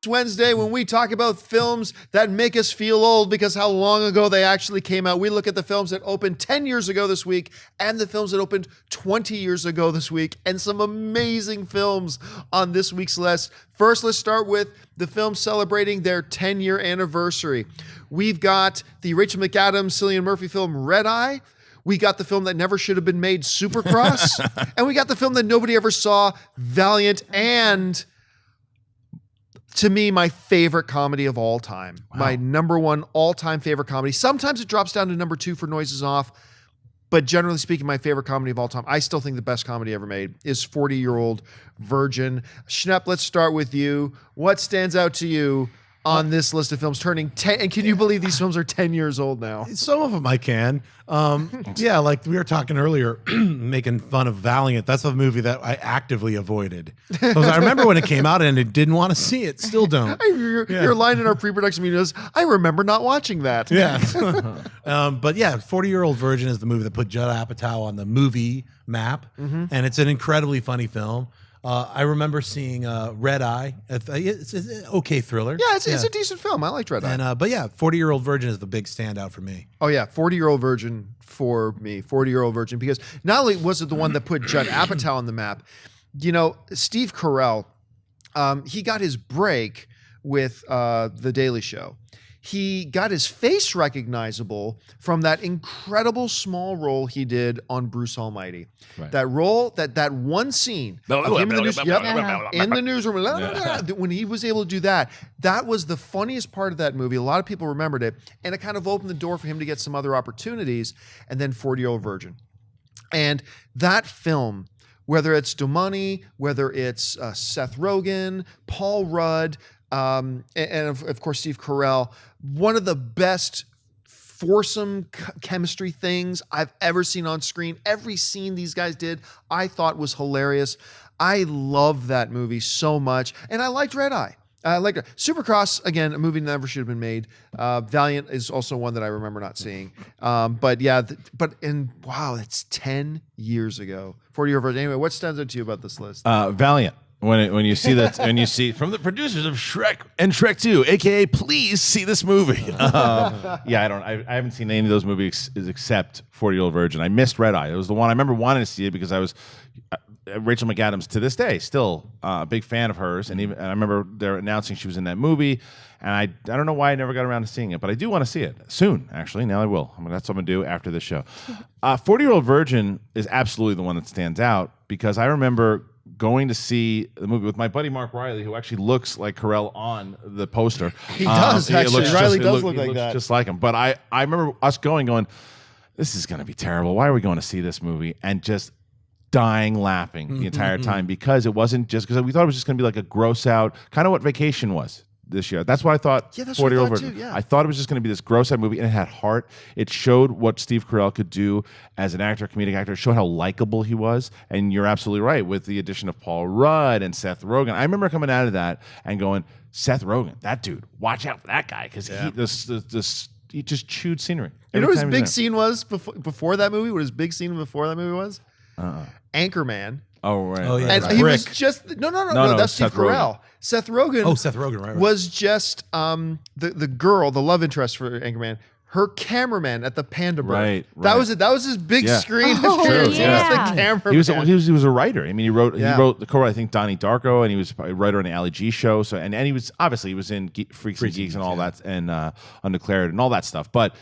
Next Wednesday, when we talk about films that make us feel old because how long ago they actually came out, we look at the films that opened 10 years ago this week and the films that opened 20 years ago this week, and some amazing films on this week's list. First, let's start with the films celebrating their 10-year anniversary. We've got the Rachel McAdams, Cillian Murphy film Red Eye. We got the film that never should have been made, Supercross. And we got the film that nobody ever saw, Valiant, and to me, my favorite comedy of all time. Wow. My number one all-time favorite comedy. Sometimes it drops down to number 2 for Noises Off, but generally speaking, my favorite comedy of all time, I still think the best comedy ever made, is 40-Year-Old Virgin. Schnepp, let's start with you. What stands out to you on this list of films turning 10? And can you believe these films are 10 years old now? Some of them I can. Yeah, like we were talking earlier, making fun of Valiant. That's a movie that I actively avoided. I remember when it came out and I didn't want to see it. Still don't. Your line in our pre-production meeting is, I remember not watching that. Yeah. But yeah, 40-Year-Old Virgin is the movie that put Judd Apatow on the movie map. And it's an incredibly funny film. I remember seeing Red Eye. It's an okay thriller. Yeah, it's a decent film. I liked Red Eye. And, but yeah, 40-Year-Old Virgin is the big standout for me. Oh yeah, 40-Year-Old Virgin for me. 40-Year-Old Virgin, because not only was it the one that put Judd Apatow on the map, you know, Steve Carell, he got his break with The Daily Show. He got his face recognizable from that incredible small role he did on Bruce Almighty. Right. That role, that one scene of him in the newsroom, when he was able to do that, that was the funniest part of that movie. A lot of people remembered it, and it kind of opened the door for him to get some other opportunities. And then 40-Year-Old Virgin. And that film, whether it's Domani, whether it's Seth Rogen, Paul Rudd, and of course Steve Carell, one of the best foursome chemistry things I've ever seen on screen. Every scene these guys did, I thought was hilarious. I love that movie so much, and I liked Red Eye. I liked it. Supercross, again, a movie that never should have been made. Valiant is also one that I remember not seeing. But yeah, wow, it's 10 years ago. 40-Year-Old Virgin. Anyway, what stands out to you about this list? Valiant. When you see that, and you see from the producers of Shrek and Shrek 2, aka please see this movie. Yeah, I haven't seen any of those movies except 40-Year-Old Virgin. I missed Red Eye. It was the one I remember wanting to see it because I was Rachel McAdams to this day still a big fan of hers, and I remember they're announcing she was in that movie, and I don't know why I never got around to seeing it, but I do want to see it soon. Actually, now I will. That's what I'm gonna do after this show. 40-Year-Old Virgin is absolutely the one that stands out because I remember going to see the movie with my buddy Mark Riley, who actually looks like Carell on the poster. He does, actually. Riley does look like that. Just like him. But I remember us going, this is going to be terrible. Why are we going to see this movie? And just dying laughing the entire time because it wasn't just, because we thought it was just going to be like a gross out, kind of what Vacation was this year. That's what I thought. Yeah, that's what I thought too, yeah. I thought it was just going to be this gross out movie, and it had heart. It showed what Steve Carell could do as an actor, comedic actor. It showed how likable he was. And you're absolutely right with the addition of Paul Rudd and Seth Rogen. I remember coming out of that and going, Seth Rogen, that dude, watch out for that guy because he just chewed scenery. You know what his big scene was before that movie? What his big scene before that movie was? Anchorman. Oh, right. Oh, yeah. And he was just no. That's Steve Carell. Seth Rogen. Oh, Seth Rogen, right. Was just the girl, the love interest for Anchorman, her cameraman at the Panda Bar. Right. That was it. That was his big screen Yeah. appearance. He was the cameraman. He was a writer. I mean, he wrote the co-wrote, I think, Donnie Darko, and he was a writer on the Ali G show. So and he was obviously in Freaks and Geeks and all that, and Undeclared and all that stuff. But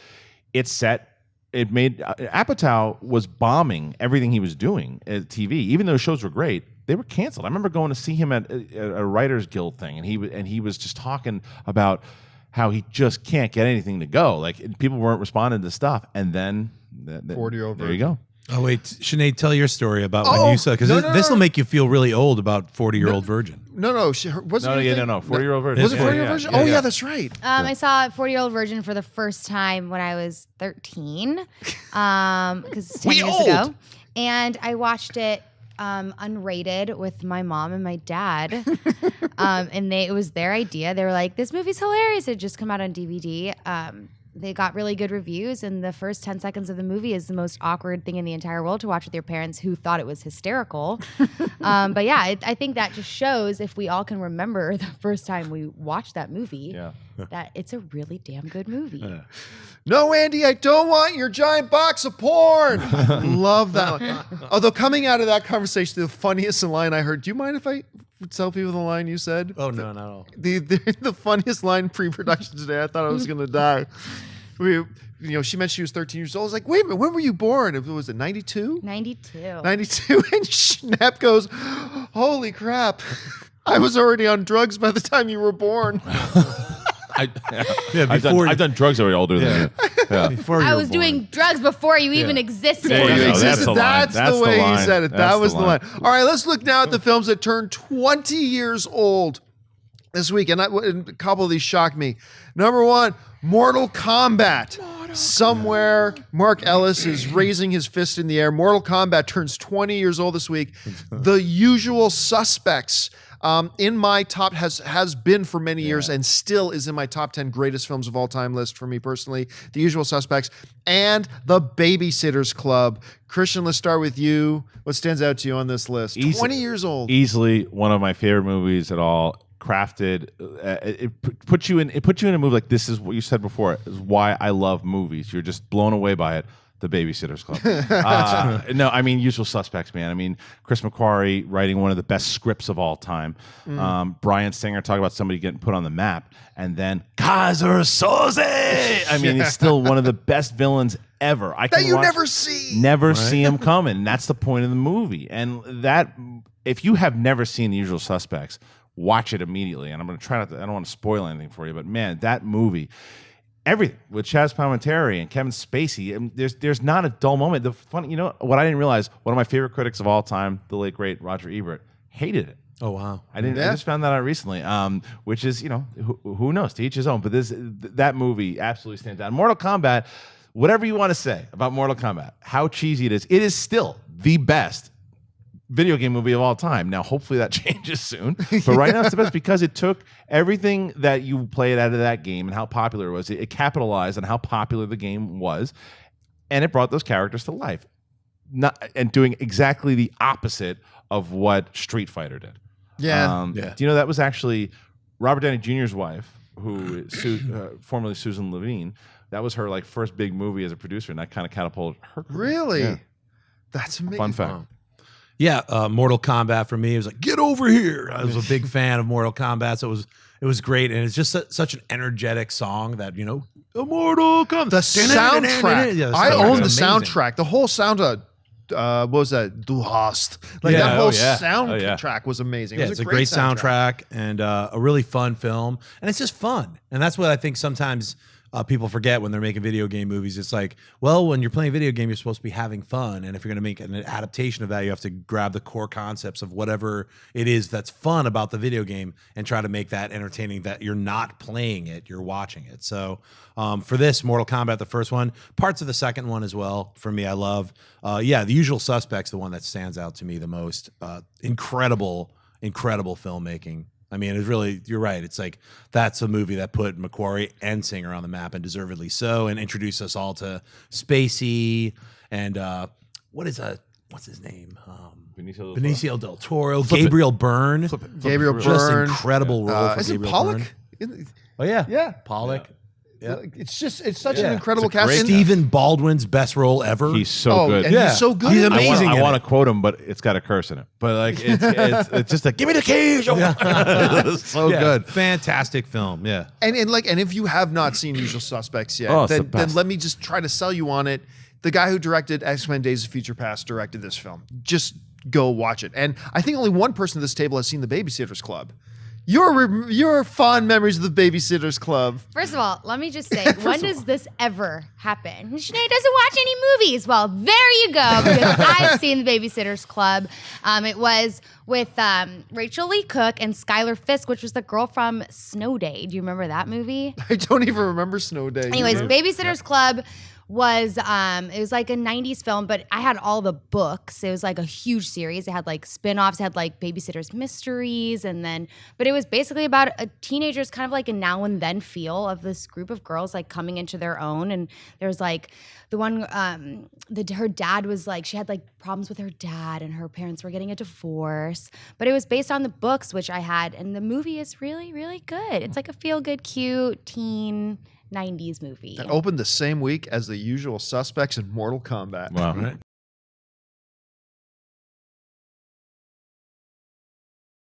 it's set. It made Apatow was bombing everything he was doing at TV. Even though shows were great, they were canceled. I remember going to see him at a Writers Guild thing, and he was just talking about how he just can't get anything to go. Like people weren't responding to stuff, and then 40-Year-Old there you go. Oh wait, Sinead, tell your story about when you saw, because this will make you feel really old about 40-Year-Old Virgin. No. 40-Year-Old Virgin. Was it 40-Year-Old Virgin? Oh yeah, that's right. I saw 40-Year-Old Virgin for the first time when I was 13, because 10 years ago, and I watched it unrated with my mom and my dad, and it was their idea. They were like, "This movie's hilarious." It had just come out on DVD. they got really good reviews, and the first 10 seconds of the movie is the most awkward thing in the entire world to watch with your parents who thought it was hysterical. But yeah, I think that just shows, if we all can remember the first time we watched that movie, that it's a really damn good movie. No, Andy, I don't want your giant box of porn. Love that one. Although coming out of that conversation, the funniest line I heard, do you mind if I tell people the line you said? Oh, no, not at all. The funniest line pre-production today, I thought I was going to die. She mentioned she was 13 years old. I was like, wait a minute, when were you born? Was it 92? 92. 92. And Schnapp goes, holy crap. I was already on drugs by the time you were born. I've done drugs already older than you. Yeah. Before I was doing drugs before you even existed. There you go. That's the way he said it. That's That was the the line. line. All right, let's look now at the films that turned 20 years old this week. And a couple of these shocked me. Number one, Mortal Kombat. Somewhere, Mark Ellis is raising his fist in the air. Mortal Kombat turns 20 years old this week. The Usual Suspects. In my top has been for many years and still is in my top 10 greatest films of all time list for me personally. The Usual Suspects and The Babysitter's Club. Christian, let's start with you. What stands out to you on this list? 20 years old. Easily one of my favorite movies at all. Crafted, it puts you in a movie like this. Is what you said before. Is why I love movies. You're just blown away by it. The Babysitter's Club. No, I mean Usual Suspects, man. I mean Chris McQuarrie writing one of the best scripts of all time. Bryan Singer talking about somebody getting put on the map, and then Kaiser Soze. I mean, he's still one of the best villains ever. Never see. Never see him coming. And that's the point of the movie. And that, if you have never seen The Usual Suspects, watch it immediately. And I'm going to try not to. I don't want to spoil anything for you, but man, that movie. Everything with Chaz Palminteri and Kevin Spacey, and there's not a dull moment. The fun, what I didn't realize, one of my favorite critics of all time, the late great Roger Ebert, hated it. Oh wow! I just found that out recently. Which is, who knows? To each his own. But that movie absolutely stands out. Mortal Kombat. Whatever you want to say about Mortal Kombat, how cheesy it is still the best video game movie of all time. Now, hopefully that changes soon. But right now it's the best because it took everything that you played out of that game and how popular it was. It capitalized on how popular the game was, and it brought those characters to life. And doing exactly the opposite of what Street Fighter did. Yeah. Do you know that was actually Robert Downey Jr.'s wife, who formerly Susan Levine. That was her first big movie as a producer, and that kind of catapulted her career. Really? Yeah. That's amazing. Fun fact. Wow. Yeah, Mortal Kombat for me, it was like, get over here. I was a big fan of Mortal Kombat, so it was great, and it's just such an energetic song that Mortal Kombat. The soundtrack. Yeah, I own the amazing. soundtrack. The whole sound of what was that? Du hast. That whole soundtrack was amazing. Yeah, It was it's a great soundtrack and a really fun film, and it's just fun, and that's what I think sometimes. People forget when they're making video game movies. It's like, well, when you're playing a video game, you're supposed to be having fun. And if you're going to make an adaptation of that, you have to grab the core concepts of whatever it is that's fun about the video game and try to make that entertaining, that you're not playing it, you're watching it. So for this, Mortal Kombat, the first one, parts of the second one as well, for me, I love. The Usual Suspects, the one that stands out to me the most. Incredible filmmaking. I mean, it's really, you're right. It's like, that's a movie that put McQuarrie and Singer on the map, and deservedly so, and introduced us all to Spacey and what's his name? Benicio del Toro, Gabriel Byrne. Gabriel Just Byrne. incredible role for Isn't Gabriel Pollock? Byrne. Oh yeah. Yeah. Pollock. Yeah. It's such an incredible It's a great cast. Stephen Baldwin's best role ever. He's so good. And he's so good. He's in it. amazing. I want to quote him, but it's got a curse in it. But it's just like, give me the keys. It's so good. Fantastic film. Yeah. And if you have not seen Usual Suspects yet, Oh, it's the then best. let me just try to sell you on it. The guy who directed X-Men Days of Future Past directed this film. Just go watch it. And I think only one person at this table has seen The Babysitter's Club. Your fond memories of The Babysitter's Club. First of all, let me just say, when does this ever happen? Sinead doesn't watch any movies. Well, there you go, because I've seen The Babysitter's Club. It was with Rachel Lee Cook and Skylar Fisk, which was the girl from Snow Day. Do you remember that movie? I don't even remember Snow Day. Anyways, Babysitter's Club was it was like a 90s film, but I had all the books. It was like a huge series. It had like spin-offs, it had like Babysitter's Mysteries, but it was basically about a teenager's kind of like a now and then feel of this group of girls like coming into their own. And there's like the one her dad was like, she had like problems with her dad and her parents were getting a divorce, but it was based on the books, which I had, and the movie is really, really good. It's like a feel-good, cute teen 90s movie. That opened the same week as The Usual Suspects and Mortal Kombat. Wow. Right.